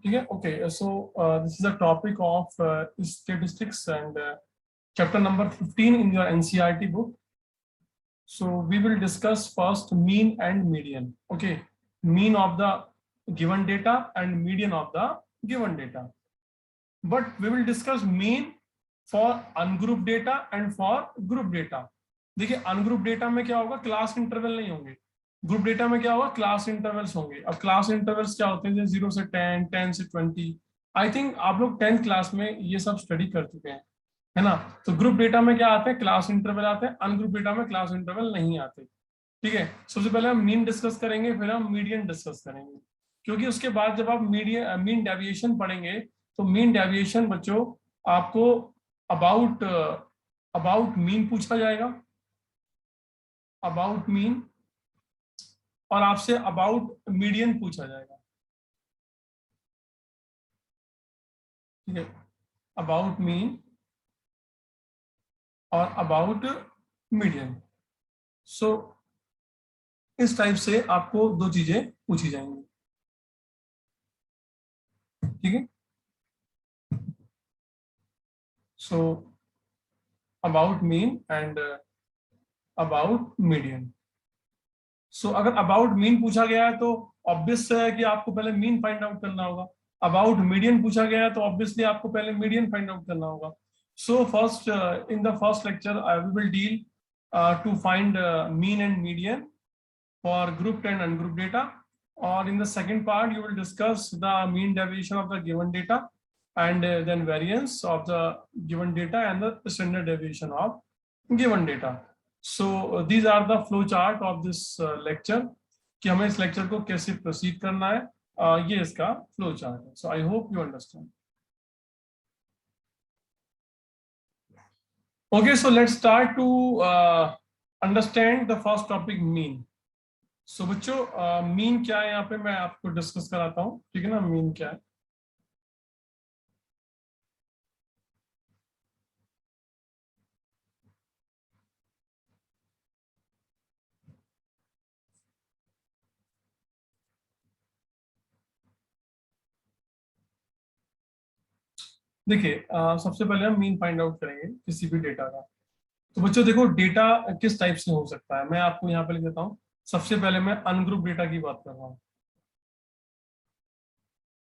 ठीक है. Okay, so this is a topic of statistics and chapter number 15 in your NCERT book. So we will discuss first mean and median. Okay, mean of the given data and median of the given data. But we will discuss mean for ungrouped data and for group data. देखिए ungroup data में क्या होगा, class interval नहीं होंगे. Group data में क्या होगा, class intervals होंगे. अब क्लास इंटरवल्स क्या होते हैं, 0 से 10, 10 से 20. आई थिंक आप लोग 10th क्लास में ये सब स्टडी कर चुके हैं, है ना. तो ग्रुप डेटा में क्या आते हैं, क्लास इंटरवल आते हैं. अनग्रुप डेटा में क्लास इंटरवल नहीं आते. ठीक है. सबसे पहले हम मीन डिस्कस करेंगे, फिर हम मीडियन डिस्कस करेंगे, क्योंकि उसके बाद जब आप मीन डेविएशन पढ़ेंगे तो मीन डेविएशन बच्चों आपको अबाउट अबाउट मीन पूछा जाएगा, अबाउट मीन, और आपसे अबाउट मीडियन पूछा जाएगा. ठीक है, अबाउट मीन और अबाउट मीडियन. सो इस टाइप से आपको दो चीजें पूछी जाएंगी. ठीक है. So about mean and about median. So अगर अबाउट मीन पूछा गया है तो ऑब्वियस है कि आपको पहले मीन फाइंड आउट करना होगा. अबाउट मीडियन पूछा गया है तो ऑब्वियसली आपको पहले मीडियन फाइंड आउट करना होगा. So first in the first lecture I will deal to find mean and median for grouped and ungrouped data, or in the second part you will discuss the mean deviation of the given data and then variance of the given data and the standard deviation of given data. So these are the flow chart of this lecture कि हमें इस lecture को कैसे proceed करना है. ये इसका flow chart है. So I hope you understand. Okay, so let's start to understand the first topic, mean. सो बच्चों मीन क्या है, यहाँ पे मैं आपको डिस्कस कराता हूँ. ठीक है ना, मीन क्या है. देखिए सबसे पहले हम मीन फाइंड आउट करेंगे किसी भी डेटा का. तो बच्चों देखो डेटा किस टाइप से हो सकता है, मैं आपको यहाँ पे लिख देता हूँ. सबसे पहले मैं अनग्रुप डेटा की बात कर रहा हूँ.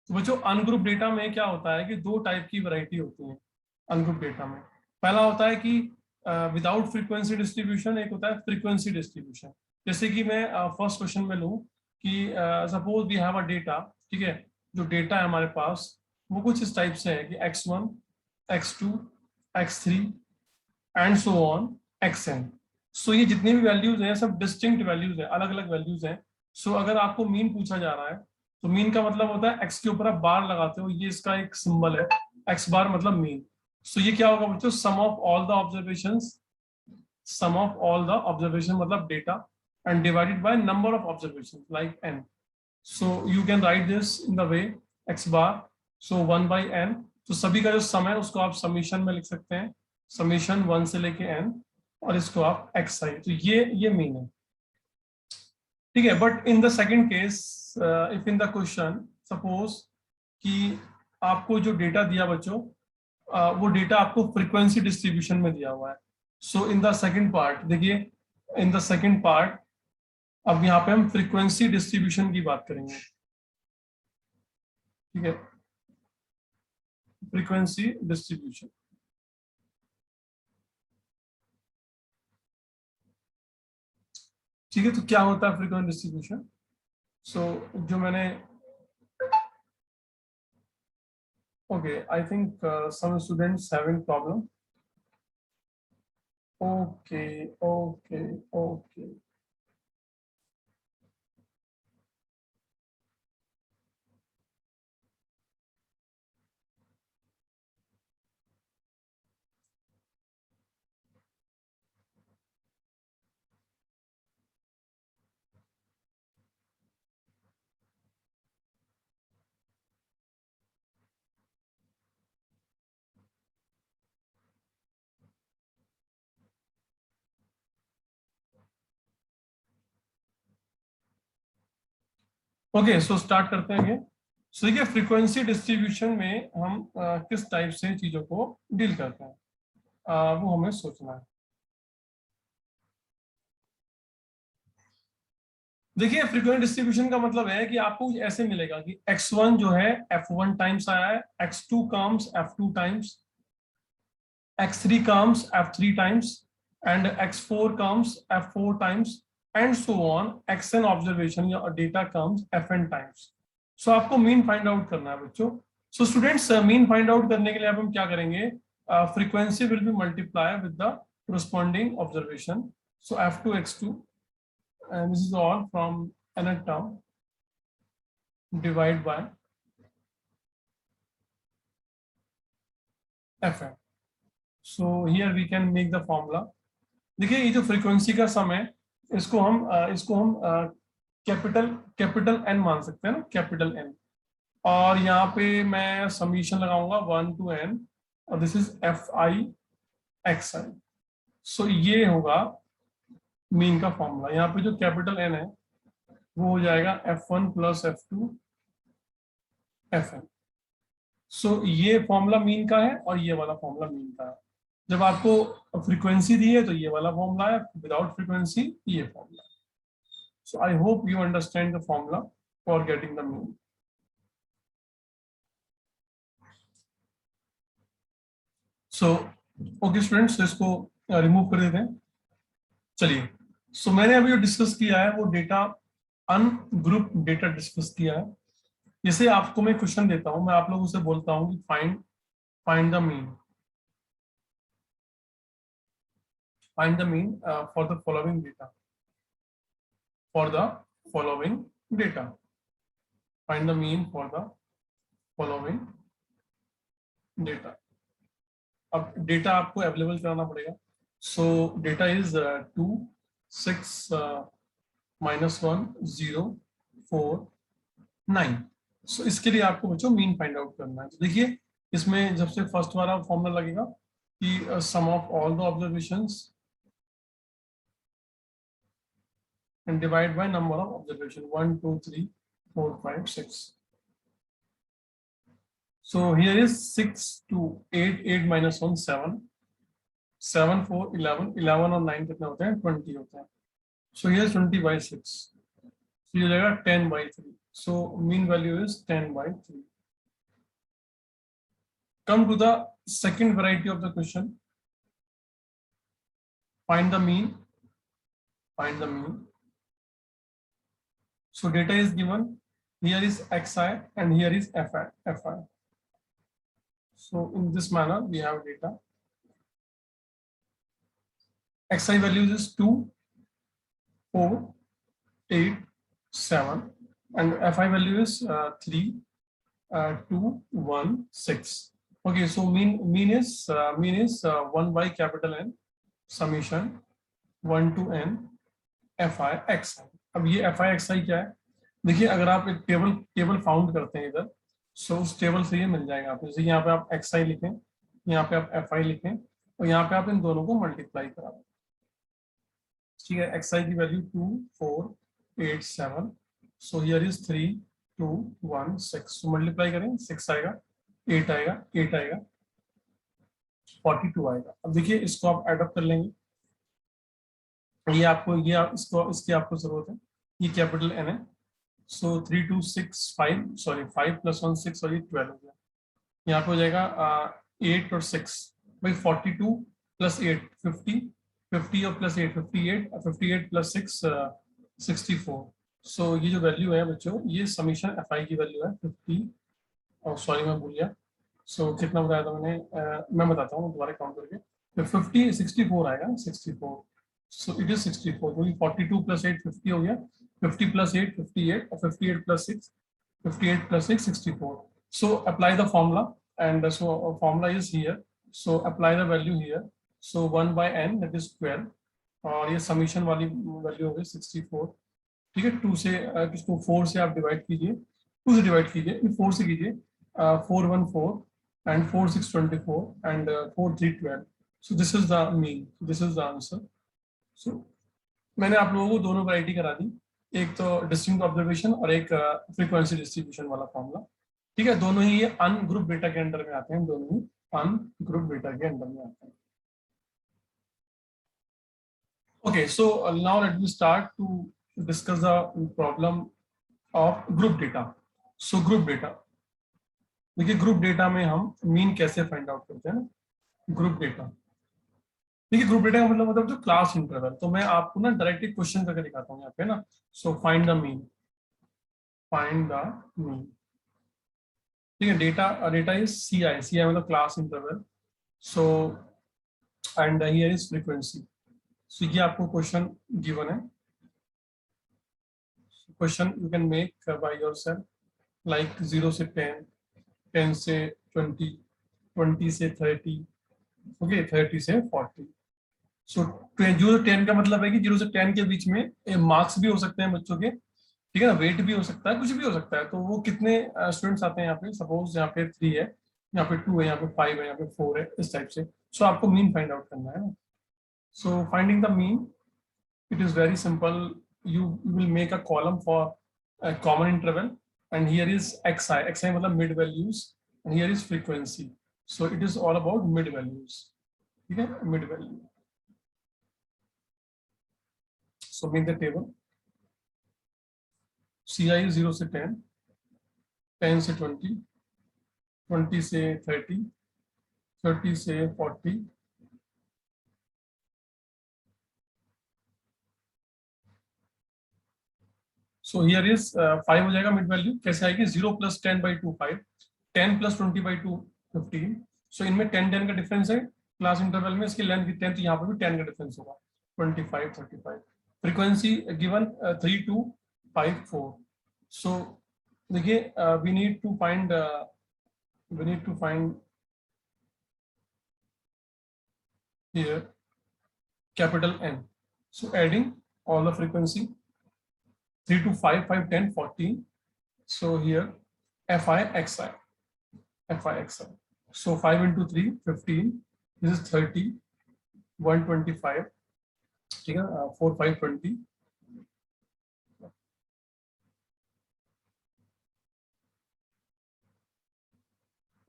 तो बच्चों अनग्रुप डेटा में क्या होता है कि दो टाइप की वैरायटी होती है अनग्रुप डेटा में. पहला होता है कि विदाउट फ्रीक्वेंसी डिस्ट्रीब्यूशन, एक होता है फ्रीक्वेंसी डिस्ट्रीब्यूशन. जैसे कि मैं फर्स्ट क्वेश्चन में लूँ कि suppose we have a data. ठीक है, जो डेटा है हमारे पास वो कुछ इस टाइप से है कि x1, x2, x3 and so on xn. सो ये जितनी भी वैल्यूज हैं सब डिस्टिंक्ट वैल्यूज हैं, अलग अलग वैल्यूज हैं. सो अगर आपको मीन पूछा जा रहा है तो मीन का मतलब होता है x के ऊपर आप बार लगाते हो, ये इसका एक सिंबल है, x बार मतलब मीन. सो ये क्या होगा बच्चों, sum of all the observations, sum of all the observation मतलब डेटा, and divided by number of observation like n. So you can write this in the way x bar, so 1/n. तो सभी का जो सम है उसको आप समीशन में लिख सकते हैं, समीशन 1 से लेके n, और इसको आप xi. तो ये मीन है. ठीक है. But in the second case, if in the question suppose कि आपको जो डेटा दिया बच्चों, वो डेटा आपको फ्रीक्वेंसी डिस्ट्रीब्यूशन में दिया हुआ है. सो इन द सेकंड पार्ट देखिए, इन द सेकंड पार्ट अब यहाँ पे हम फ्रीक्वेंसी डिस्ट्रीब्यूशन की बात करेंगे. ठीक है, फ्रीक्वेंसी डिस्ट्रीब्यूशन. ठीक है, तो क्या होता है फ्रीक्वेंसी डिस्ट्रीब्यूशन. सो जो मैंने okay, I think some students having problem. Okay, okay, okay. Okay, so start करते हैं. सो देखिए फ्रीक्वेंसी डिस्ट्रीब्यूशन में हम किस टाइप से चीजों को डील करते हैं, वो हमें सोचना है। देखिए फ्रीक्वेंसी डिस्ट्रीब्यूशन का मतलब है कि आपको ऐसे मिलेगा कि x1 जो है f1 टाइम्स आया है, x2 comes f2 times, x3 comes f3 times, and x4 comes f4 times, and so on, xn observation या data comes fn times. So आपको मीन फाइंड आउट करना है बच्चों। So students mean find out करने के लिए अब हम क्या करेंगे, frequency will be multiply with the corresponding observation. So f2 x2 and this is all from nth term divide by fn. So here we can make the formula. देखिए ये जो फ्रीक्वेंसी का सम है इसको हम कैपिटल एन मान सकते हैं ना, कैपिटल एन। और यहाँ पे मैं समीशन लगाऊंगा 1 to n और this is f i x i. So ये होगा मीन का फॉर्मूला। यहाँ पे जो कैपिटल एन है वो हो जाएगा f1 प्लस f2 fn। सो ये फॉर्मूला मीन का है और ये वाला फॉर्मूला मीन का है। जब आपको फ्रीक्वेंसी दी है तो ये वाला फॉर्मूला है, विदाउट फ्रीक्वेंसी ये फॉर्मूला है। So I hope you understand the formula for getting the mean. So okay students, इसको रिमूव कर देते हैं। चलिए, सो मैंने अभी जो डिस्कस किया है वो डेटा अनग्रुप डेटा डिस्कस किया है। जैसे आपको मैं क्वेश्चन देता हूं, मैं आप लोगों से बोलता हूं कि find the mean, find the mean for the following data, for the following data, find the mean for the following data। अब डेटा आपको अवेलेबल कराना पड़ेगा। सो डेटा इज 2 6 -1 0 4 9। सो इसके लिए आपको बच्चों मीन फाइंड आउट करना है। तो देखिए इसमें जब से फर्स्ट वाला फॉर्मूला लगेगा कि sum of all the observations and divide by number of observation 1 2 3 4 5 6। so here is 6 to 8 8 minus 1 7 7 4 11 11 और 9 कितने होते हैं 20 होते हैं। so here is 20 by 6, so ये जाएगा 10 by 3। so mean value is 10 by 3। come to the second variety of the question, find the mean, find the mean। so data is given, here is xi and here is fi। so in this manner we have data, xi values is 2 4 8 7 and fi value is 3 2 1 6। okay, so mean is 1 by capital N summation 1 to n fi xi। अब ये fi xi क्या है, देखिए अगर आप एक table found करते हैं इधर, सो उस टेबल से ये मिल जाएगा आपको। जैसे यहाँ पे आप xi लिखें, यहाँ पे आप fi लिखें और यहाँ पे आप इन दोनों को मल्टीप्लाई करा दें। ठीक है, xi की value 2 4 8 7, so here is 3 2 1 6। So multiply करें, 6 आएगा 8 आएगा 8 आएगा 42 आएगा। अब देखिए इसको आप एड अप कर लेंगे, ये आपको इसकी आपको जरूरत है। ये कैपिटल एन है, सो 3 2 6 5 सॉरी 5 + 1 6 और ये 12 हो गया। यहाँ पे हो जाएगा 8 और 6 भाई 42 + 8 50 50 और +8 58 58 + 6 64। सो ये जो वैल्यू है बच्चों, ये समीशन एफ आई की वैल्यू है 50 और सॉरी मैं भूल गया। सो कितना बताया था मैंने, मैं बताता हूँ दोबारा काउंट करके। तो 50 64 आएगा 64। सो इट इज 64 क्योंकि 42 + 8 50 हो गया, 50 + 8 58 और 58 + 6 58 + 6 64। so apply the formula and so formula is here, so apply the value here। so 1 by n that is 12 और ये समीशन वाली वैल्यू हो गई 64। ठीक है, 2 से किसको 4 से आप डिवाइड कीजिए, 2 से डिवाइड कीजिए, 4 से कीजिए 4 1 4 and 4 6 24 and 4 3 12। so this is the mean, this is the answer। so मैंने आप लोगों को दोनों वैरायटी करा दी, एक तो डिस्टिंक्ट ऑब्जर्वेशन और एक फ्रीक्वेंसी डिस्ट्रीब्यूशन वाला फॉर्मूला। ठीक है, दोनों ही ये अनग्रुप डेटा के अंडर में आते हैं, दोनों ही अनग्रुप डेटा के अंडर में आते हैं। Okay, so now let me start to discuss the problem of group data. So group data, देखिए ग्रुप डेटा में हम मीन कैसे फाइंड आउट करते हैं ना, ग्रुप डेटा। देखिए ग्रुप डेटा का मतलब जो क्लास इंटरवल, तो मैं आपको ना डायरेक्टली क्वेश्चन करके दिखाता हूँ यहाँ पे ना। So find the mean, find the mean. ठीक है, data data is c i मतलब class interval. So and here is frequency. So ये आपको क्वेश्चन गिवन है। Question you can make by yourself, like 0 से 10, 10 से 20, 20 से 30, ओके 30 से 40। सो 0 से 10 का मतलब है कि 0 से 10 के बीच में मार्क्स भी हो सकते हैं बच्चों के, ठीक है ना, वेट भी हो सकता है, कुछ भी हो सकता है। तो वो कितने स्टूडेंट्स आते हैं यहाँ पे, सपोज यहाँ पे 3 है, यहाँ पे 2 है, यहाँ पे 5 है, यहाँ पे 4 है, इस टाइप से। सो आपको मीन फाइंड आउट करना है ना। So finding the mean, it is very simple. You will make a column for a common interval, and here is xi मतलब mid values, and here is frequency. So it is all about mid values. ठीक है, mid value. So make the table. ci is 0 से 10, 10 से 20, 20 से 30, 30 से 40, so here is 5 हो जाएगा mid value. कैसे आएगी, 0 प्लस 10 बाई 2 5, 10 प्लस 20 बाई 2 15। सो इनमें 10 10 का डिफरेंस है क्लास इंटरवल में, इसकी लेंथ भी 10, तो यहाँ पर भी 10 का डिफरेंस होगा, 25 35। Frequency given 3 2 5 4। सो देखिए we need to find here capital N. So adding all the frequency 3 to 5, 5, 10, 14. So here fi xi, fi xi. So 5 into 3, 15. This is 30, 125. ठीक है, 4 5 20.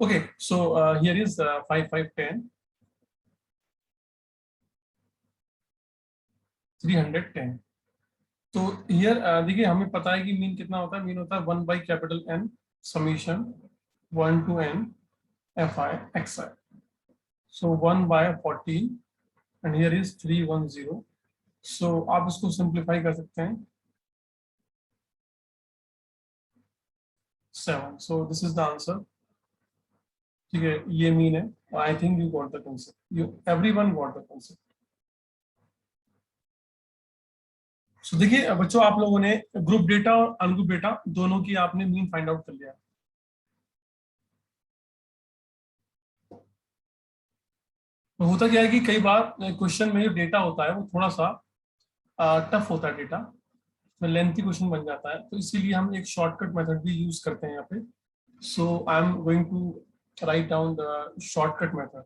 Okay, so here is 5 5 10, 310. तो here देखिए हमें पता है कि mean कितना होता है, मीन होता है 1 by capital N summation 1 to N fi xi. So 1 by 14 and here is 310. So आप इसको सिंप्लीफाई कर सकते हैं 7. So this is the answer. ठीक है, ये मीन है। I think you got the concept, you everyone got the concept. So देखिए बच्चों, आप लोगों ने ग्रुप डेटा और अनग्रुप डेटा दोनों की आपने मीन फाइंड आउट कर लिया। तो होता क्या है कि कई बार क्वेश्चन में जो डेटा होता है वो थोड़ा सा टफ होता है, डेटा में लेंथी क्वेश्चन बन जाता है, तो इसीलिए हम एक शॉर्टकट मेथड भी यूज करते हैं यहाँ पे। So I am going to write down the shortcut method,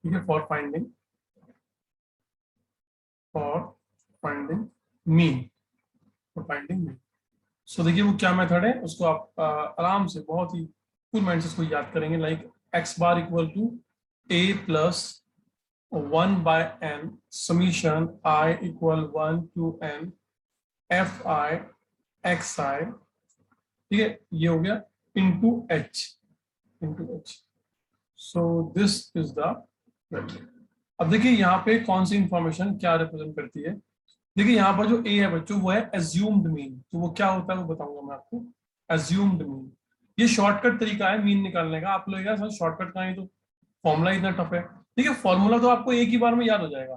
ठीक है, फॉर फाइंडिंग मीन, सो देखिए वो क्या मेथड है, उसको आप आराम से बहुत ही फुल माइंड से उसको याद करेंगे। Like x bar equal to a plus 1 by n summation i इक्वल 1 to n fi xi, ठीक है, ये हो गया into h। So this is the value. अब देखिए यहाँ पे कौन सी इंफॉर्मेशन क्या रिप्रेजेंट करती है। देखिए यहाँ पर जो a है बच्चों वो है एज्यूम्ड मीन, तो वो क्या होता है वो बताऊंगा मैं आपको। एज्यूम्ड मीन ये शॉर्टकट तरीका है मीन निकालने का। आप लोग सर शॉर्टकट का है तो फॉर्मूला इतना टफ है। ठीक है, फॉर्मूला तो आपको एक ही बार में याद हो जाएगा,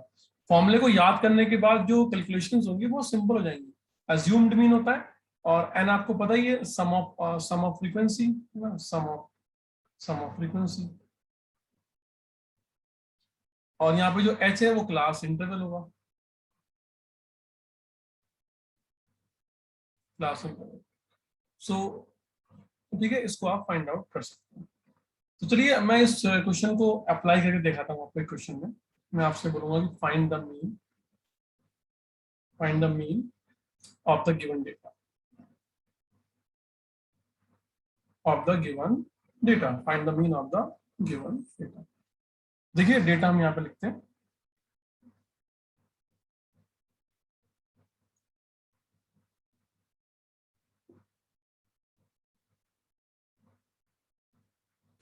फॉर्मूले को याद करने के बाद जो कैलकुलेशंस होंगी वो सिंपल हो जाएंगी। एज्यूम्ड मीन होता है, और एन आपको पता ही है sum of frequency, sum of frequency, और यहाँ पे जो h है वो क्लास इंटरवल होगा, क्लास इंटरवल। सो ठीक है, इसको आप फाइंड आउट कर सकते हैं। तो चलिए मैं इस क्वेश्चन को अप्लाई करके दिखाता हूँ आपको। क्वेश्चन में मैं आपसे बोलूंगा कि find the mean of the given data, of the given data, find the mean of the given data. देखिए डेटा हम यहाँ पे लिखते हैं,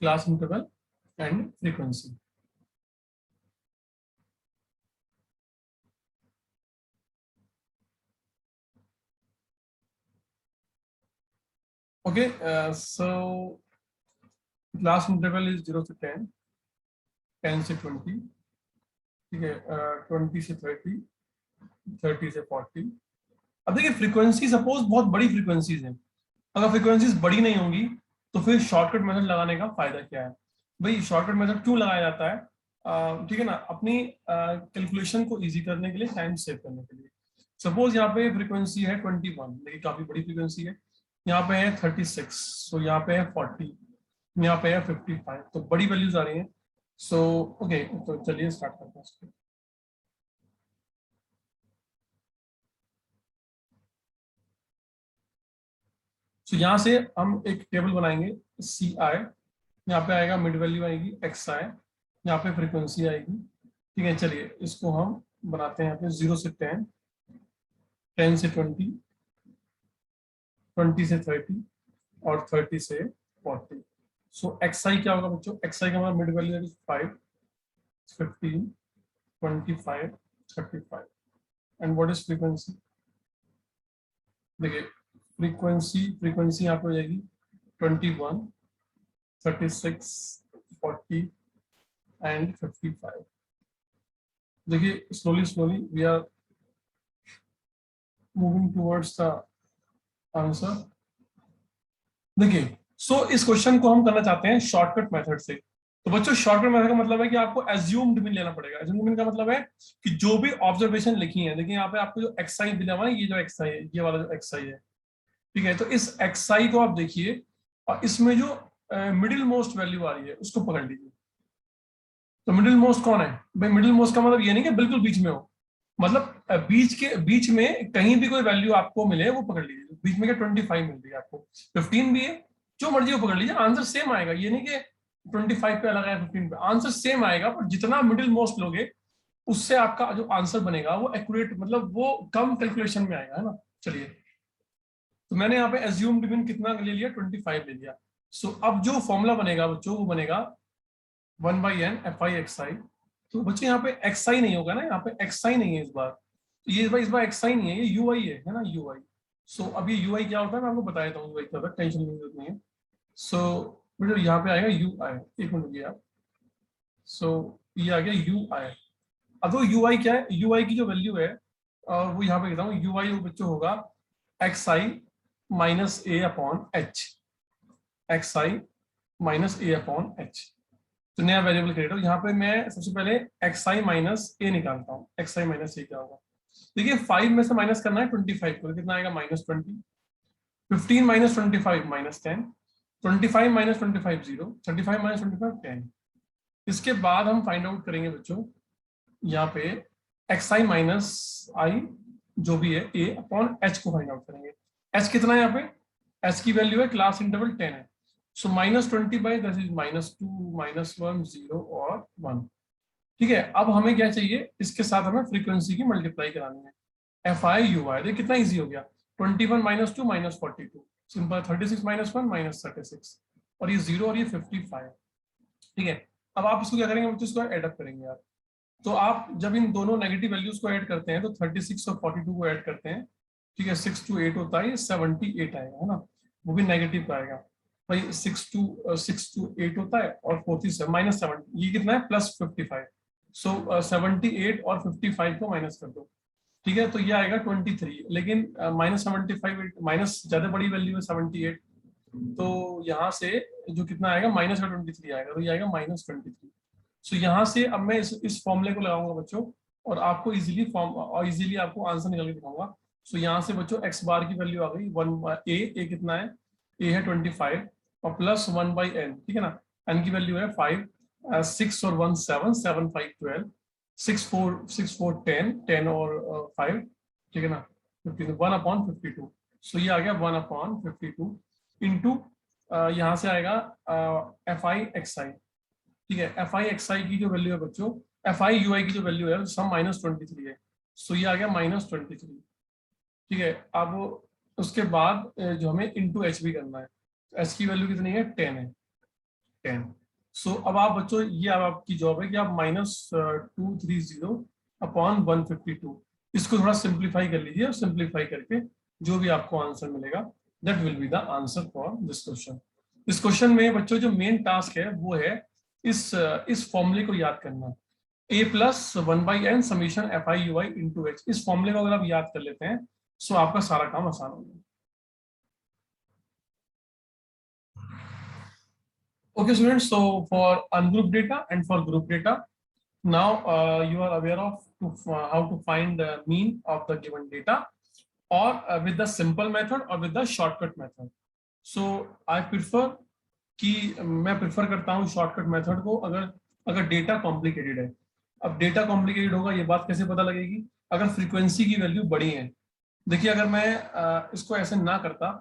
class interval and frequency. Okay, so class interval is 0 से 10, 10 से 20, ठीक है, 20 से 30, 30 से 40। अब देखिए फ्रीक्वेंसी सपोज बहुत बड़ी फ्रीक्वेंसीज हैं, अगर फ्रीक्वेंसीज बड़ी नहीं होंगी तो फिर शॉर्टकट मेथड लगाने का फायदा क्या है? भाई शॉर्टकट मेथड क्यों लगाया जाता है? ठीक है ना, अपनी कैलकुलेशन को इजी करने के लिए, टाइम सेव करने के लिए। सपोज यहाँ पे फ्रीक्वेंसी है 21, देखिए काफी बड़ी फ्रीक्वेंसी है, यहाँ पे है 36, सो यहाँ पे है 40, यहाँ पे है 55, तो बड़ी वैल्यूज आ रही हैं। सो ओके, तो चलिए स्टार्ट करते हैं इसको। सो यहाँ से हम एक टेबल बनाएंगे सी आई, यहाँ पे आएगा मिड वैल्यू आएगी एक्स आई, यहाँ पे फ्रीक्वेंसी आएगी, ठीक है। चलिए इसको हम बनाते हैं यहाँ पे 0 से 10, 10 से 20, 20 से 30 और 30 से 40। सो एक्स आई क्या होगा बच्चों? एक्स आई का हमारा मिड वैल्यू है 5, 15, 25, 35 एंड व्हाट इज फ्रीक्वेंसी? देखिए फ्रीक्वेंसी यहाँ पे हो जाएगी 21, 36, 40 एंड 55। देखिए slowly we are moving towards the answer. देखिए सो इस क्वेश्चन को हम करना चाहते हैं शॉर्टकट मेथड से। तो बच्चों शॉर्टकट मेथड का मतलब है कि आपको एज्यूम्ड मीन लेना पड़ेगा। एज्यूम्ड मीन का मतलब है कि जो भी ऑब्जर्वेशन लिखी है, देखिए यहाँ पे आपको जो एक्स आई दिया हुआ है, ये जो एक्स आई है, ये वाला जो एक्स आई है, ठीक है। तो इस एक्स आई को आप देखिए और इसमें जो मिडिल मोस्ट वैल्यू आ रही है उसको पकड़ लीजिए। तो मिडिल मोस्ट कौन है भाई? मिडिल मोस्ट का मतलब ये नहीं कि बिल्कुल बीच में हो, मतलब बीच में कहीं भी कोई वैल्यू आपको मिले वो पकड़ लीजिए। बीच में क्या 25 मिल रही है आपको, 15 भी है, जो मर्जी वो पकड़ लीजिए, आंसर सेम आएगा। ये नहीं कि 25 पे अलग है 15 पे, आंसर सेम आएगा, पर जितना मिडिल मोस्ट लोगे उससे आपका जो आंसर बनेगा वो एक्यूरेट, मतलब वो कम कैलकुलेशन में आएगा, है ना। चलिए तो मैंने यहाँ पे एज्यूम्ड मीन कितना ले लिया? 25 ले लिया। सो अब जो फॉर्मूला बनेगा बच्चों वो बनेगा 1/n fi xi। तो बच्चे यहाँ पे xi नहीं होगा ना, यहाँ पे xi नहीं है इस बार, तो ये इस बार xi नहीं है, ये ui है ना, ui। सो अब ये ui क्या होता है मैं आपको बता देता हूँ, ui क्या होता है, टेंशन लेने की जरूरत नहीं है। सो बेटा यहाँ पे आएगा ui, एक मिनट रुकिए आप। सो ये आ गया ui। अब तो ui क्या है? ui की जो वैल्यू है और वो यहाँ पे कहता हूँ ui बच्चों होगा xi minus a upon h, xi minus a upon h। तो नया वेरिएबल क्रिएट हो, यहाँ पे मैं सबसे पहले एक्स आई माइनस ए निकालता हूँ। एक्स आई माइनस ए क्या होगा? देखिए 5 में से माइनस करना है 25 को, कितना आएगा? -20। 15 माइनस 25 -10, 25 माइनस 25 0, 35 माइनस 25 10। इसके बाद हम फाइंड आउट करेंगे बच्चों यहाँ पे एक्स आई माइनस आई जो भी है ए अपॉन एच को फाइंड आउट करेंगे। एच कितना है यहाँ पे? एच की वैल्यू है क्लास इंटरवल 10 है, सो -20 बाई दैट इज -2, -1, 0 और 1। ठीक है, अब हमें क्या चाहिए? इसके साथ हमें फ्रीक्वेंसी की मल्टीप्लाई करानी है, एफ आई यू आई। देखिए कितना इजी हो गया, 21 -2 -42, सिंपल। 36 -1 -36 और ये 0 और ये 55। ठीक है, अब आप इसको क्या करेंगे बच्चों? इसको एडअप करेंगे यार। तो आप जब इन दोनों नेगेटिव वैल्यूज को ऐड करते हैं तो 36 और 42 को ऐड करते हैं, ठीक है, 6 to 8 होता है, 78 आएगा, है ना, वो भी नेगेटिव का आएगा भाई। 6 to 8 होता है और 47 -7, ये कितना है? +55। सो 78 और 55 को माइनस कर दो, ठीक है, तो ये आएगा 23। लेकिन -75 माइनस ज्यादा बड़ी वैल्यू है 78, तो यहाँ से जो कितना आएगा माइनस का 23 आएगा, तो ये आएगा -23। सो यहाँ से अब मैं इस फॉर्मूले को लगाऊंगा बच्चों और आपको इजीली आपको आंसर निकल के दिखाऊंगा। सो यहाँ से बच्चों एक्स बार की वैल्यू आ गई 1 ए कितना है? ए है 25 और प्लस 1/n, ठीक है ना। n की वैल्यू है 5, 6 और 1 7, 7 5 12, 6 4 10, 10 और 5, ठीक है ना। 15 1/52। सो ये आ गया 1/52 इंटू यहाँ से आएगा FI/XI। ठीक है, FI/XI की जो वैल्यू है बच्चों, FI/UI की जो वैल्यू है सम -23 है। सो ये आ गया -23। ठीक है, अब उसके बाद जो हमें इंटू एच भी करना है। एच की वैल्यू कितनी है, 10 है, 10। सो अब आप बच्चों, ये अब आपकी जॉब है कि आप -230/152 इसको थोड़ा सिंप्लीफाई कर लीजिए, और सिंप्लीफाई करके जो भी आपको आंसर मिलेगा that will be the answer for this question. इस क्वेश्चन में बच्चों जो मेन टास्क है वो है इस फॉर्मूले को याद करना, A+1/n summation FI/UI into H. इस फॉर्मूले को अगर आप याद कर लेते हैं सो आपका सारा काम आसान हो जाएगा। Okay, students. So for ungroup data and for group data, now you are aware of how to find the mean of the given data, or with the simple method or with the shortcut method. So I prefer मैं prefer करता हूँ shortcut method को, अगर अगर data complicated है। अब data complicated होगा, ये बात कैसे पता लगेगी, अगर फ्रीक्वेंसी की वैल्यू बड़ी है। देखिए, अगर मैं इसको ऐसे ना करता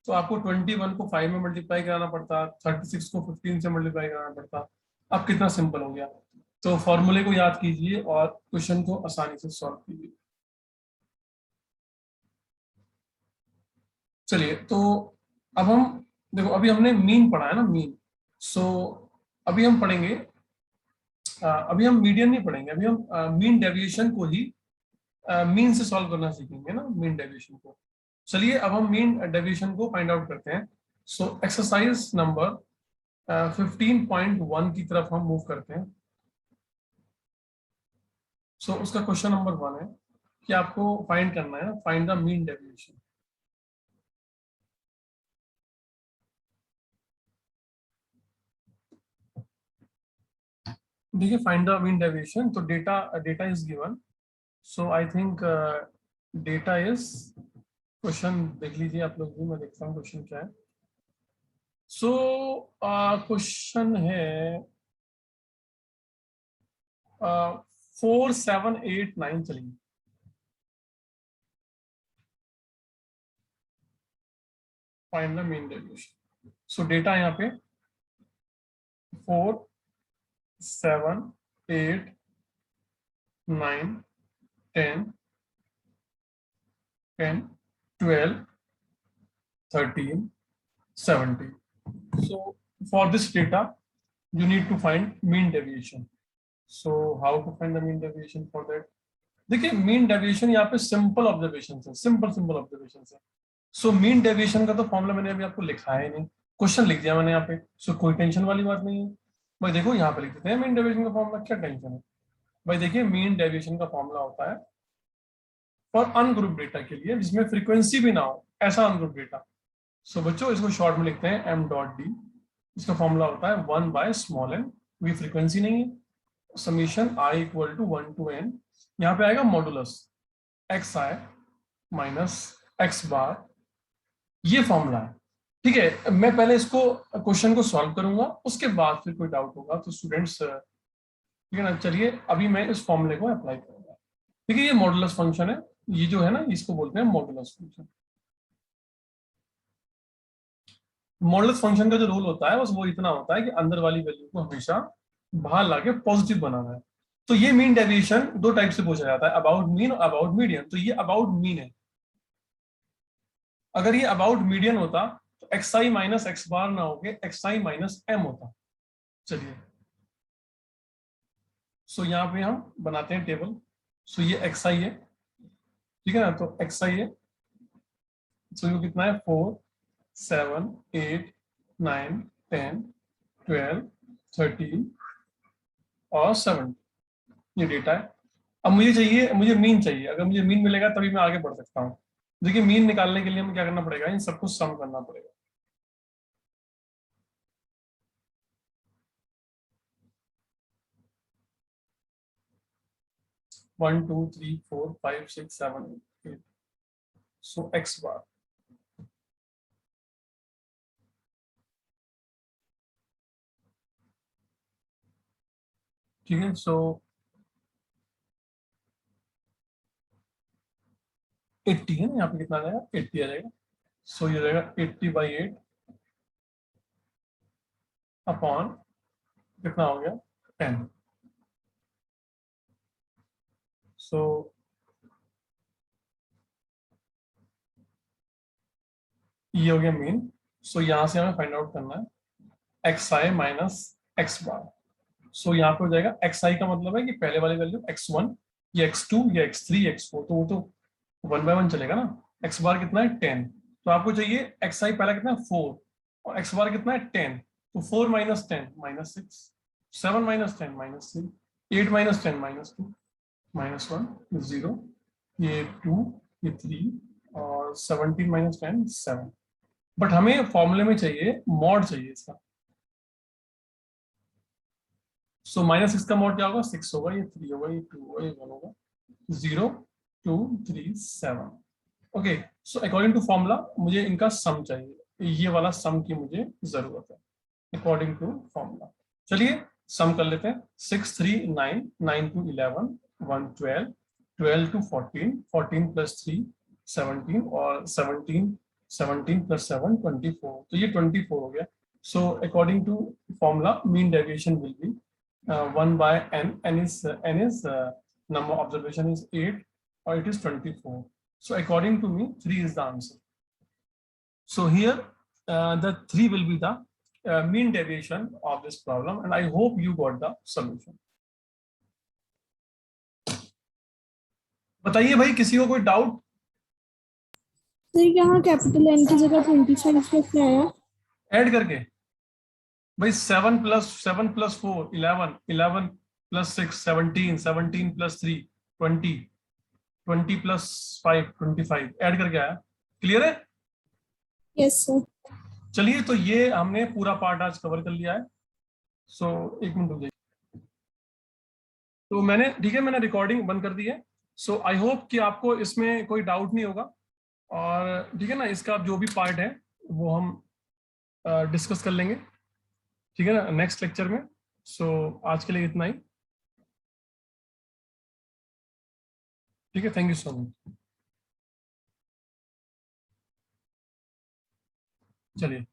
तो आपको 21 को 5 में मल्टीप्लाई कराना पड़ता, 36 को 15 से मल्टीप्लाई कराना पड़ता। अब कितना सिंपल हो गया। तो फॉर्मूले को याद कीजिए और क्वेश्चन को आसानी से सॉल्व कीजिए। चलिए, तो अब हम देखो, अभी हमने मीन पढ़ा है ना, मीन। सो अभी हम पढ़ेंगे, अभी हम मीडियन नहीं पढ़ेंगे, अभी हम मीन डेविएशन को ही मीन से सॉल्व करना सीखेंगे ना, मीन डेविएशन को। चलिए, अब हम मीन डेविएशन को फाइंड आउट करते हैं। सो एक्सरसाइज नंबर 15.1 की तरफ हम मूव करते हैं। सो उसका क्वेश्चन नंबर 1 है कि आपको फाइंड करना है, फाइंड द मीन डेविएशन। देखिए, फाइंड द मीन डेविएशन, तो data data is given. So I think data is, question देख लीजिए आप लोग भी, मैं देखता हूँ क्वेश्चन क्या है। सो क्वेश्चन है 4789। चलिए, find the mean deviation. So data यहाँ पे 4 7 8 9 10 10 12 13 17। So for this data you need to find mean deviation. So how to find the mean deviation for that? देखिए, मीन डेविएशन यहाँ पे सिंपल ऑब्जर्वेशन है, simple observation है। So mean deviation का तो formula मैंने अभी आपको लिखा है नहीं, क्वेश्चन लिख दिया मैंने यहाँ पे। सो कोई टेंशन वाली बात नहीं है भाई। देखो, यहाँ पे लिख देते हैं मीन डेविएशन का फॉर्मूला, क्या टेंशन है भाई। देखिए, मीन डेविएशन का फॉर्मूला होता है फॉर अनग्रुप डेटा के लिए जिसमें फ्रीक्वेंसी भी ना हो, ऐसा अनग्रुप डेटा। सो बच्चों, इसको शॉर्ट में लिखते हैं m.d। इसका फॉर्मूला होता है 1/n। कोई फ्रीक्वेंसी नहीं है। Summation i = 1 to n। यहाँ पे आएगा मॉडुलस xi माइनस x बार, ये फॉर्मूला है। ठीक है, मैं पहले इसको क्वेश्चन को सॉल्व करूंगा, उसके बाद फिर कोई डाउट होगा तो स्टूडेंट्स, ठीक है ना। चलिए, अभी मैं इस फॉर्मूले को अप्लाई करूंगा। देखिए, ये मॉडुलस फंक्शन है, ये जो है ना, इसको बोलते हैं मॉडुलस फंक्शन। मॉडुलस फंक्शन का जो रूल होता है बस वो इतना होता है कि अंदर वाली वैल्यू को हमेशा बाहर लाके पॉजिटिव बनाना है। तो ये मीन डेविएशन दो टाइप से पूछा जाता है, अबाउट मीन और अबाउट मीडियन। तो ये अबाउट मीन है। अगर ये अबाउट मीडियन होता तो xi माइनस एक्स बार ना होके xi माइनस m होता। चलिए, सो यहाँ पे हम बनाते हैं टेबल। सो ये xi है, ठीक है ना, तो xi है। सो ये कितना है, 4 7 8 9 10 12 13 और 7। ये डेटा है। अब मुझे चाहिए, मुझे मीन चाहिए। अगर मुझे मीन मिलेगा तभी मैं आगे बढ़ सकता हूँ। देखिए, मीन निकालने के लिए हमें क्या करना पड़ेगा, इन सबको सम करना पड़ेगा। One two three four five six seven eight. So x bar, ठीक है। सो 80 है ना, यहाँ पे कितना आ जाएगा 80 आ जाएगा। सो ये रहेगा 80/8 अपॉन कितना हो गया 10। सो ये हो गया मीन। सो यहाँ से हमें फाइंड आउट करना है xi माइनस x बार। सो यहाँ पे हो जाएगा xi का मतलब है कि पहले वाली वैल्यू x1 या x2 या x3 x4, तो वो तो 1/1 चलेगा ना। x बार कितना है 10, तो आपको चाहिए xi पहला कितना है 4 और x बार कितना है 10, तो 4 minus 10 minus 6, 7 minus 10 minus 3, 8 minus 10 minus 2 minus 1 0, ये 2, ये 3 और 17 माइनस 10 7। बट हमें फॉर्मूले में चाहिए मॉड चाहिए इसका। सो माइनस 6 का मॉड क्या होगा 6 होगा, ये 3 होगा, ये 2 होगा, ये 1 होगा, 0 2 3 7। Okay, so according to formula मुझे इनका सम चाहिए, ये वाला सम की मुझे जरूरत है अकॉर्डिंग टू फॉर्मूला। चलिए सम कर लेते हैं। 6 3 9, 9 2 11, 1 12, 12 2 14, 14 प्लस 3 17 और 17 17 प्लस 7 24, तो ये 24 हो गया। So according to formula mean deviation will be 1 by n, n is number of observation is 8 or it is 24. So according to me 3 is the answer. So here the 3 will be the mean deviation of this problem, and I hope you got the solution. बताइए भाई किसी को कोई doubt? Sir यहाँ capital N की जगह 25 कैसे आया? ऐड करके भाई 7 plus 4 11, 11 plus 6 17, 17 plus 3 20, 20 plus 5 25 add करके आया। क्लियर है? Yes sir. चलिए तो ये हमने पूरा पार्ट आज कवर कर लिया है। सो एक मिनट रुक जाइए। तो मैंने ठीक है, मैंने रिकॉर्डिंग बंद कर दी है। सो आई होप कि आपको इसमें कोई डाउट नहीं होगा, और ठीक है ना, इसका जो भी पार्ट है वो हम डिस्कस कर लेंगे, ठीक है ना, नेक्स्ट लेक्चर में। सो आज के लिए इतना ही, ठीक है। Thank you so much. चलिए।